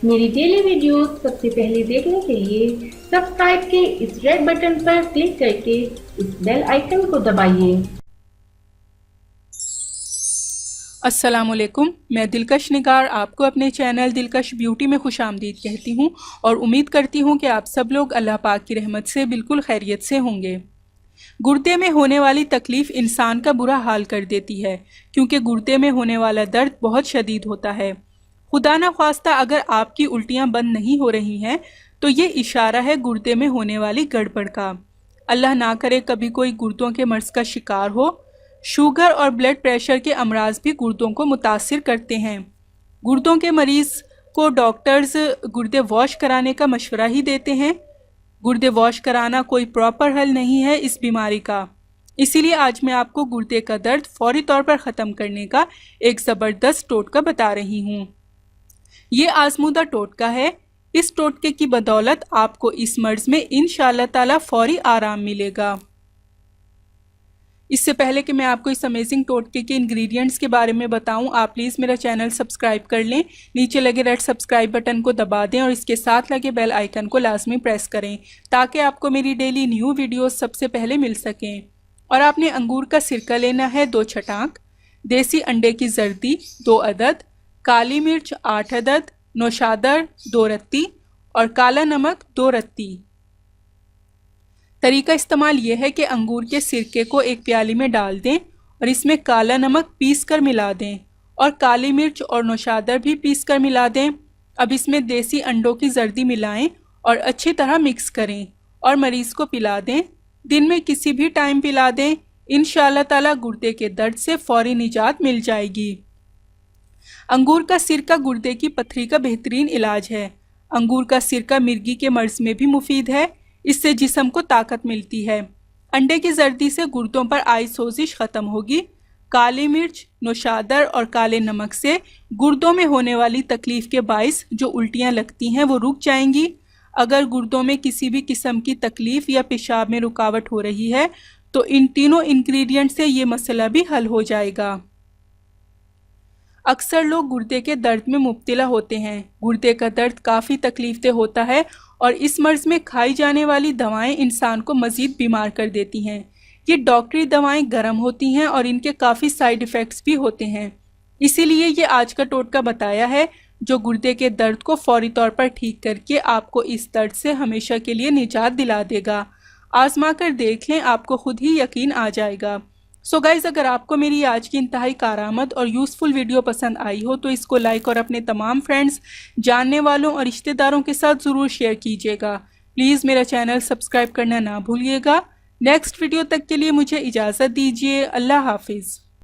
मेरी daily videos सबसे पहले देखने के लिए सब्सक्राइब के इस रेड बटन पर क्लिक करके इस बेल आइकन को दबाइए। अस्सलामुअलैकुम, मैं दिलकश निगार आपको अपने चैनल दिलकश ब्यूटी में खुशामदीद कहती हूँ और उम्मीद करती हूँ कि आप सब लोग अल्लाह पाक की रहमत से बिल्कुल खैरियत से होंगे। गुर्दे में होने वाली तकलीफ़ इंसान का बुरा हाल कर देती है क्योंकि गुर्दे में होने वाला दर्द बहुत शदीद होता है। खुदा न ख्वास्ता अगर आपकी उल्टियाँ बंद नहीं हो रही हैं तो ये इशारा है गुर्दे में होने वाली गड़बड़ का। अल्लाह ना करे कभी कोई गुर्दों के मर्ज़ का शिकार हो। शुगर और ब्लड प्रेशर के अमराज भी गुर्दों को मुतासिर करते हैं। गुर्दों के मरीज़ को डॉक्टर्स गुर्दे वॉश कराने का मशवरा ही देते हैं। गुर्दे वॉश कराना कोई प्रॉपर हल नहीं है इस बीमारी का। इसीलिए आज मैं आपको गुर्दे का दर्द फौरी तौर पर ख़त्म करने का एक ज़बरदस्त टोटका बता रही हूँ। ये आजमूदा टोटका है। इस टोटके की बदौलत आपको इस मर्ज़ में इंशाअल्लाह ताला फौरी आराम मिलेगा। इससे पहले कि मैं आपको इस अमेजिंग टोटके के इंग्रेडिएंट्स के बारे में बताऊं, आप प्लीज़ मेरा चैनल सब्सक्राइब कर लें। नीचे लगे रेड सब्सक्राइब बटन को दबा दें और इसके साथ लगे बेल आइकन को लाजमी प्रेस करें ताकि आपको मेरी डेली न्यू वीडियोस सबसे पहले मिल सकें। और आपने अंगूर का सिरका लेना है 2 छटाक, देसी अंडे की जर्दी 2 अदद, काली मिर्च 8 अदद, नौशादर 2 रत्ती और काला नमक 2 रत्ती। तरीका इस्तेमाल यह है कि अंगूर के सिरके को एक प्याली में डाल दें और इसमें काला नमक पीस कर मिला दें और काली मिर्च और नौशादर भी पीस कर मिला दें। अब इसमें देसी अंडों की जर्दी मिलाएं और अच्छी तरह मिक्स करें और मरीज़ को पिला दें। दिन में किसी भी टाइम पिला दें। इंशाअल्लाह ताला गुर्दे के दर्द से फौरी निजात मिल जाएगी। अंगूर का सिरका गुर्दे की पथरी का बेहतरीन इलाज है। अंगूर का सिरका मिर्गी के मर्ज़ में भी मुफीद है। इससे जिस्म को ताकत मिलती है। अंडे की जर्दी से गुर्दों पर आई सोजिश ख़त्म होगी। काली मिर्च, नौशादर और काले नमक से गुर्दों में होने वाली तकलीफ़ के बाइस जो उल्टियाँ लगती हैं वो रुक जाएंगी। अगर गुर्दों में किसी भी किस्म की तकलीफ़ या पेशाब में रुकावट हो रही है तो इन तीनों इंग्रेडिएंट से ये मसला भी हल हो जाएगा। अक्सर लोग गुर्दे के दर्द में मुब्तला होते हैं। गुर्दे का दर्द काफ़ी तकलीफ़देह होता है और इस मर्ज़ में खाई जाने वाली दवाएं इंसान को मज़ीद बीमार कर देती हैं। ये डॉक्टरी दवाएं गर्म होती हैं और इनके काफ़ी साइड इफ़ेक्ट्स भी होते हैं। इसीलिए ये आज का टोटका बताया है जो गुर्दे के दर्द को फौरी तौर पर ठीक करके आपको इस दर्द से हमेशा के लिए निजात दिला देगा। आजमा कर देख लें, आपको खुद ही यकीन आ जाएगा। सो गाइज़, अगर आपको मेरी आज की इंतहाई कारआमद और यूज़फुल वीडियो पसंद आई हो तो इसको लाइक और अपने तमाम फ्रेंड्स, जानने वालों और रिश्तेदारों के साथ ज़रूर शेयर कीजिएगा। प्लीज़ मेरा चैनल सब्सक्राइब करना ना भूलिएगा। नेक्स्ट वीडियो तक के लिए मुझे इजाज़त दीजिए। अल्लाह हाफिज़।